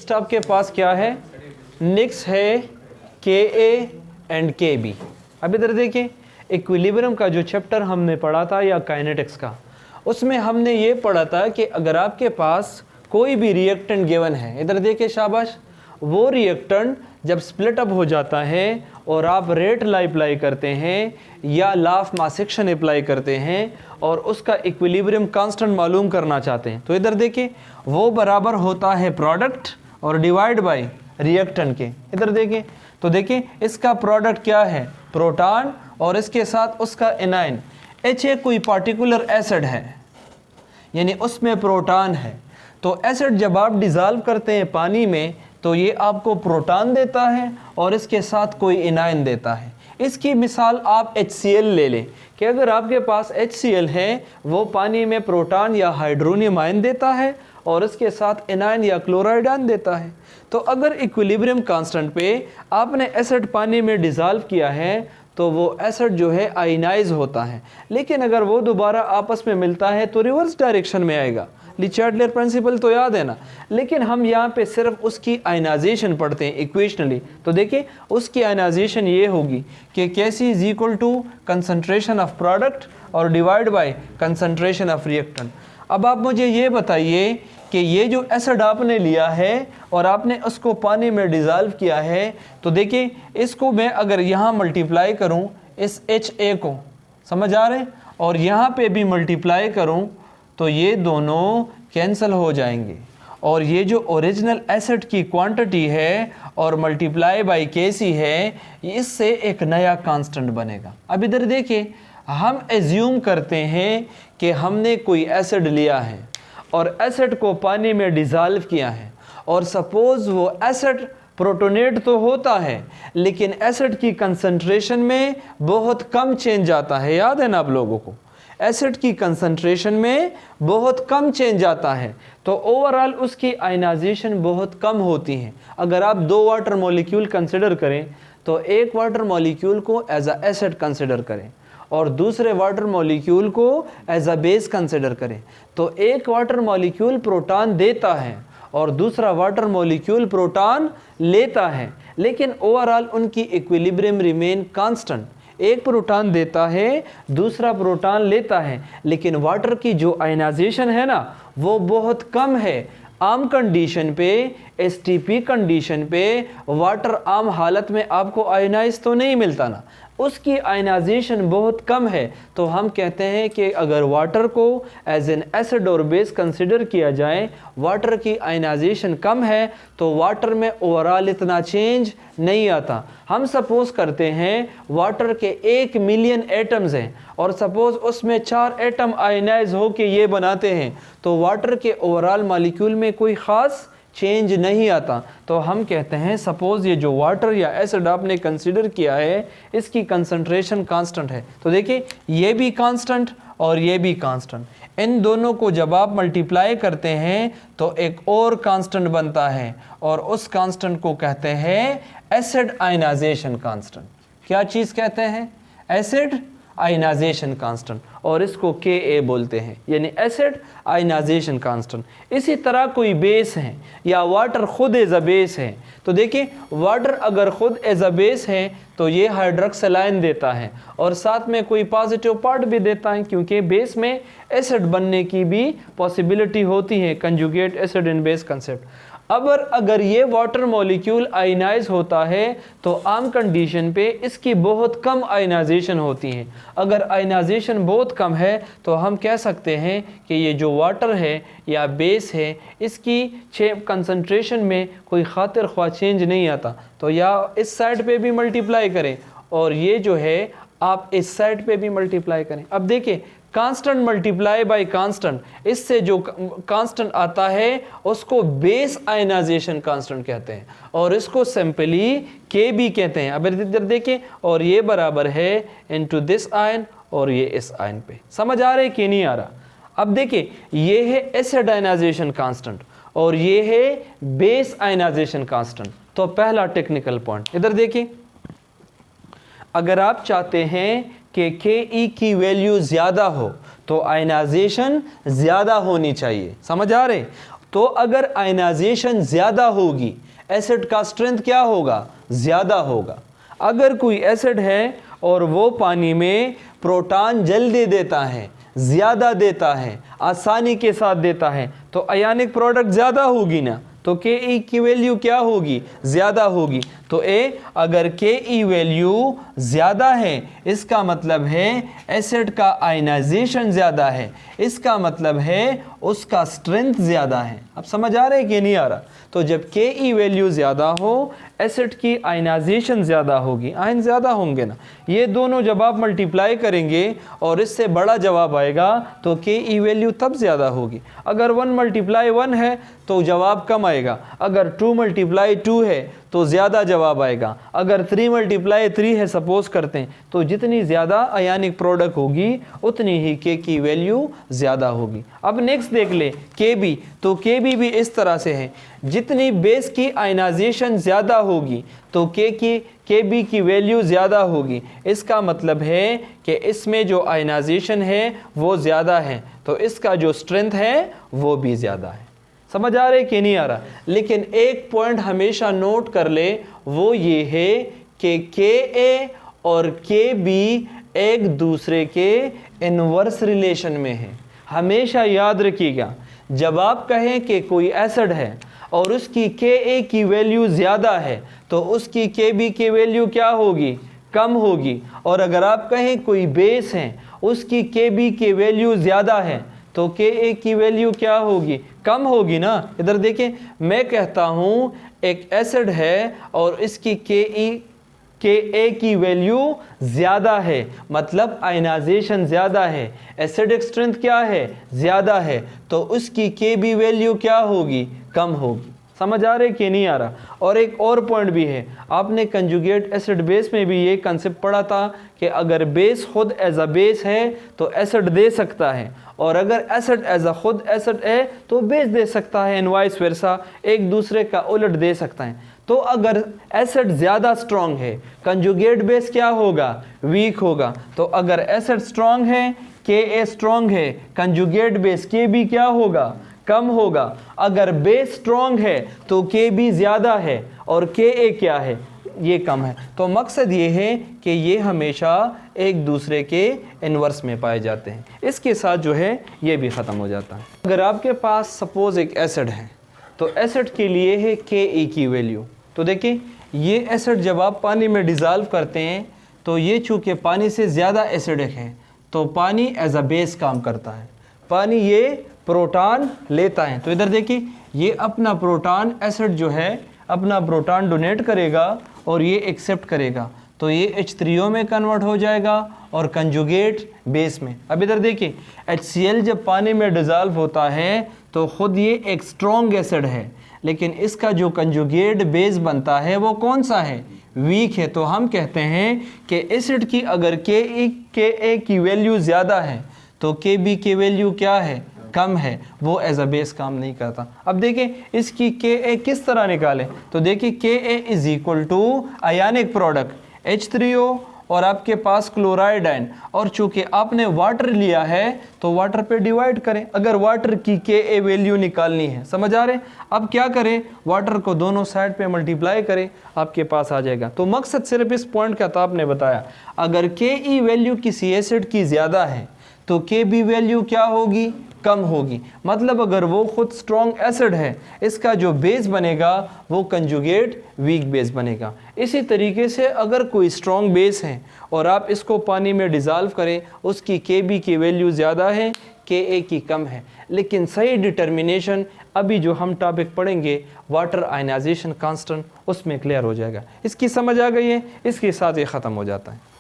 Next आपके पास क्या है, नेक्स्ट है Ka एंड Kb। अब इधर देखिए, इक्विलिब्रियम का जो चैप्टर हमने पढ़ा था या काइनेटिक्स का, उसमें हमने ये पढ़ा था कि अगर आपके पास कोई भी रिएक्टेंट गिवन है, इधर देखिए शाबाश, वो रिएक्टेंट जब स्प्लिट अप हो जाता है और आप रेट लॉ अप्लाई करते हैं या law of mass action apply करते हैं और उसका इक्विलिब्रियम कांस्टेंट मालूम करना चाहते हैं, तो इधर देखिए वो बराबर होता है प्रोडक्ट और डिवाइड बाय रिएक्टेंट के। इधर देखिए, तो देखिए इसका प्रोडक्ट क्या है, प्रोटॉन, और इसके साथ उसका एनायन। H एक कोई पार्टिकुलर एसिड है, यानी उसमें प्रोटॉन है, तो एसिड जब आप डिज़ोल्व करते हैं पानी में तो ये आपको प्रोटॉन देता है और इसके साथ कोई एनायन देता है। इसकी मिसाल आप HCl ले लें कि अगर आपके पास HCl है, वो पानी में प्रोटॉन या हाइड्रोनियम आयन देता है और इसके साथ एनायन या क्लोराइड आयन देता है। तो अगर इक्विलिब्रियम कांस्टेंट पे आपने एसिड पानी में डिज़ोल्व किया है तो वो एसिड जो है आयनाइज होता है, लेकिन अगर वो दोबारा आपस में मिलता है तो रिवर्स डायरेक्शन में आएगा। ली चार्टलर प्रिंसिपल तो याद है ना, लेकिन हम यहाँ पे सिर्फ उसकी आयनाइजेशन पढ़ते हैं इक्वेशनली। तो देखिए उसकी आयनाइजेशन ये होगी कि Kc is equal to concentration of product और divide by concentration of reactant. अब आप मुझे ये बताइए कि ये जो एसिड आपने लिया है और आपने उसको पानी में डिज़ोल्व किया है, तो देखिए इसको मैं अगर यहाँ मल्टीप्लाई करूँ इस HA को, समझ आ रहे हैं, और यहाँ पे भी मल्टीप्लाई करूँ तो ये दोनों कैंसिल हो जाएंगे और ये जो ओरिजिनल एसिड की क्वांटिटी है और मल्टीप्लाई बाय Kc है, इससे एक नया कांस्टेंट बनेगा। अब इधर देखिए, हम एज्यूम करते हैं कि हमने कोई एसिड लिया है और एसिड को पानी में डिज़ोल्व किया है और सपोज़ वो एसिड प्रोटोनेट तो होता है लेकिन एसिड की कंसंट्रेशन में बहुत कम चेंज आता है। याद है ना आप लोगों को, एसिड की कंसंट्रेशन में बहुत कम चेंज आता है, तो ओवरऑल उसकी आयनाइजेशन बहुत कम होती है। अगर आप दो वाटर मॉलिक्यूल कंसिडर करें तो एक वाटर मॉलिक्यूल को एज अ एसिड कंसिडर करें और दूसरे वाटर मॉलिक्यूल को एज अ बेस कंसिडर करें, तो एक वाटर मॉलिक्यूल प्रोटॉन देता है और दूसरा वाटर मॉलिक्यूल प्रोटॉन लेता है, लेकिन ओवरऑल उनकी इक्विलिब्रियम रिमेन कांस्टेंट। एक प्रोटॉन देता है, दूसरा प्रोटॉन लेता है, लेकिन वाटर की जो आयनाइजेशन है ना वो बहुत कम है। आम कंडीशन पे, एसटीपी कंडीशन पे वाटर आम हालत में आपको आयनाइज तो नहीं मिलता ना, उसकी आयनाइजेशन बहुत कम है, तो हम कहते हैं कि अगर वाटर को एज एन एसिड और बेस कंसिडर किया जाए, वाटर की आयनाइजेशन कम है तो वाटर में ओवरऑल इतना चेंज नहीं आता। हम सपोज करते हैं वाटर के 1 मिलियन एटम्स हैं और सपोज उसमें 4 एटम आयनाइज हो के ये बनाते हैं, तो वाटर के ओवरऑल मॉलिक्यूल में कोई ख़ास चेंज नहीं आता। तो हम कहते हैं सपोज ये जो वाटर या एसिड आपने कंसीडर किया है इसकी कंसंट्रेशन कांस्टेंट है, तो देखिए ये भी कांस्टेंट और ये भी कांस्टेंट, इन दोनों को जब आप मल्टीप्लाई करते हैं तो एक और कांस्टेंट बनता है और उस कांस्टेंट को कहते हैं एसिड आयनाइजेशन कांस्टेंट। क्या चीज़ कहते हैं? एसिड आयनाइजेशन कांस्टेंट, और इसको Ka बोलते हैं, यानी एसिड आयनाइजेशन कांस्टेंट। इसी तरह कोई बेस है या वाटर खुद एज अ बेस है, तो देखिए वाटर अगर खुद एज अ बेस है तो ये हाइड्रोक्सिल आयन देता है और साथ में कोई पॉजिटिव पार्ट भी देता है, क्योंकि बेस में एसिड बनने की भी पॉसिबिलिटी होती है, conjugate acid in base concept. अगर ये वाटर मॉलिक्यूल आयनाइज होता है तो आम कंडीशन पे इसकी बहुत कम आयनाइजेशन होती है। अगर आयनाइजेशन बहुत कम है तो हम कह सकते हैं कि ये जो वाटर है या बेस है इसकी कंसंट्रेशन में कोई खातिर ख्वाह चेंज नहीं आता। तो या इस साइड पे भी मल्टीप्लाई करें और ये जो है आप इस साइड पे भी मल्टीप्लाई करें। अब देखिए कांस्टेंट मल्टीप्लाई बाय कांस्टेंट, इससे जो कांस्टेंट आता है उसको बेस आयनाइजेशन कांस्टेंट कहते हैं और इसको सिंपली Kb कहते हैं। अब इधर देखिए, और ये बराबर है इनटू दिस आयन और ये इस आयन पे। समझ आ रहा है कि नहीं आ रहा? अब देखिए ये है एसिड आयनाइजेशन कांस्टेंट और ये है बेस आयनाइजेशन कांस्टेंट। तो पहला टेक्निकल पॉइंट इधर देखिए, अगर आप चाहते हैं कि Ke की वैल्यू ज़्यादा हो तो आयनाइजेशन ज़्यादा होनी चाहिए। समझ आ रहे? तो तो अगर आयनाइजेशन ज़्यादा होगी एसिड का स्ट्रेंथ क्या होगा, ज़्यादा होगा। अगर कोई एसिड है और वो पानी में प्रोटॉन जल्दी देता है, ज़्यादा देता है, आसानी के साथ देता है, तो आयनिक प्रोडक्ट ज़्यादा होगी ना, तो के की वैल्यू क्या होगी, ज़्यादा होगी। तो अगर के वैल्यू ज़्यादा है इसका मतलब है एसिड का आयनाइजेशन ज़्यादा है, इसका मतलब है उसका स्ट्रेंथ ज़्यादा है। अब समझ आ रहा है कि नहीं आ रहा? तो जब के वैल्यू ज़्यादा हो एसिड की आयनाइजेशन ज़्यादा होगी, आयन ज़्यादा होंगे ना, ये दोनों जब आप मल्टीप्लाई करेंगे और इससे बड़ा जवाब आएगा तो के वैल्यू तब ज़्यादा होगी। अगर 1 × 1 है तो जवाब कम आएगा, अगर 2 × 2 है तो ज़्यादा जवाब आएगा, अगर 3 × 3 है सपोज करते हैं, तो जितनी ज़्यादा आयनिक प्रोडक्ट होगी उतनी ही के की वैल्यू ज़्यादा होगी। अब नेक्स्ट देख ले के बी, तो के बी भी इस तरह से है, जितनी बेस की आयनाइजेशन ज़्यादा होगी तो के बी की वैल्यू ज़्यादा होगी। इसका मतलब है कि इसमें जो आयनाइजेशन है वो ज़्यादा है, तो इसका जो स्ट्रेंथ है वो भी ज़्यादा है। समझ आ रहा है कि नहीं आ रहा? लेकिन एक पॉइंट हमेशा नोट कर ले, वो ये है कि के और के बी एक दूसरे के इनवर्स रिलेशन में है। हमेशा याद रखिएगा, जब आप कहें कि कोई एसिड है और उसकी के की वैल्यू ज़्यादा है तो उसकी के बी की वैल्यू क्या होगी, कम होगी। और अगर आप कहें कोई बेस है उसकी के बी की वैल्यू ज़्यादा है तो के की वैल्यू क्या होगी, कम होगी ना। इधर देखें, मैं कहता हूँ एक एसिड है और इसकी के की वैल्यू ज़्यादा है, मतलब आयनाइजेशन ज़्यादा है, एसिडिक स्ट्रेंथ क्या है, ज़्यादा है, तो उसकी के बी वैल्यू क्या होगी, कम होगी। समझ आ रहे कि नहीं आ रहा? और एक और पॉइंट भी है, आपने कंजुगेट एसिड बेस में भी ये कंसेप्ट पढ़ा था कि अगर बेस खुद एज अ बेस है तो एसिड दे सकता है, और अगर एसिड एज अ खुद एसिड है तो बेस दे सकता है, एंड वाइस वर्सा, एक दूसरे का उलट दे सकता है। तो अगर एसिड ज़्यादा स्ट्रॉन्ग है कंजुगेट बेस क्या होगा, वीक होगा। तो अगर एसिड स्ट्रॉन्ग है, के स्ट्रॉन्ग है, कंजुगेट बेस के बी क्या होगा, कम होगा। अगर बेस स्ट्रॉन्ग है तो के बी ज़्यादा है और के क्या है, ये कम है। तो मकसद ये है कि ये हमेशा एक दूसरे के इन्वर्स में पाए जाते हैं। इसके साथ जो है ये भी ख़त्म हो जाता है। अगर आपके पास सपोज़ एक एसिड है तो एसिड के लिए है के की वैल्यू। तो देखिए, ये एसिड जब आप पानी में डिज़ाल्व करते हैं तो ये चूँकि पानी से ज़्यादा एसिडिक है तो पानी एज अ बेस काम करता है, पानी ये प्रोटॉन लेता है। तो इधर देखिए, ये अपना प्रोटॉन एसिड जो है अपना प्रोटॉन डोनेट करेगा और ये एक्सेप्ट करेगा, तो ये H3O में कन्वर्ट हो जाएगा और कंजुगेट बेस में। अब इधर देखिए, HCl जब पानी में डिज़ाल्व होता है तो ख़ुद ये एक स्ट्रॉन्ग एसिड है, लेकिन इसका जो कंजुगेट बेस बनता है वो कौन सा है, वीक है। तो हम कहते हैं कि एसिड की अगर के की वैल्यू ज़्यादा है तो के बी की वैल्यू क्या है, कम है, वो एज अ बेस काम नहीं करता। अब देखिए, इसकी के किस तरह निकालें, तो देखिए K is equal to ionic product H3O और आपके पास क्लोराइड आयन, और चूँकि आपने वाटर लिया है तो वाटर पे डिवाइड करें। अगर वाटर की के वैल्यू निकालनी है, समझ आ रहे? अब क्या करें, वाटर को दोनों साइड पे मल्टीप्लाई करें, आपके पास आ जाएगा। तो मकसद सिर्फ इस पॉइंट का था, आपने बताया अगर के वैल्यू किसी एसिड की ज़्यादा है तो के बी वैल्यू क्या होगी, कम होगी। मतलब अगर वो खुद स्ट्रॉन्ग एसिड है, इसका जो बेस बनेगा वो कंजुगेट वीक बेस बनेगा। इसी तरीके से अगर कोई स्ट्रॉन्ग बेस है और आप इसको पानी में डिज़ाल्व करें, उसकी के बी की वैल्यू ज़्यादा है, के की कम है। लेकिन सही डिटर्मिनेशन अभी जो हम टॉपिक पढ़ेंगे वाटर आयनाइजेशन कांस्टेंट, उसमें क्लियर हो जाएगा। इसकी समझ आ गई है? इसके साथ ये ख़त्म हो जाता है।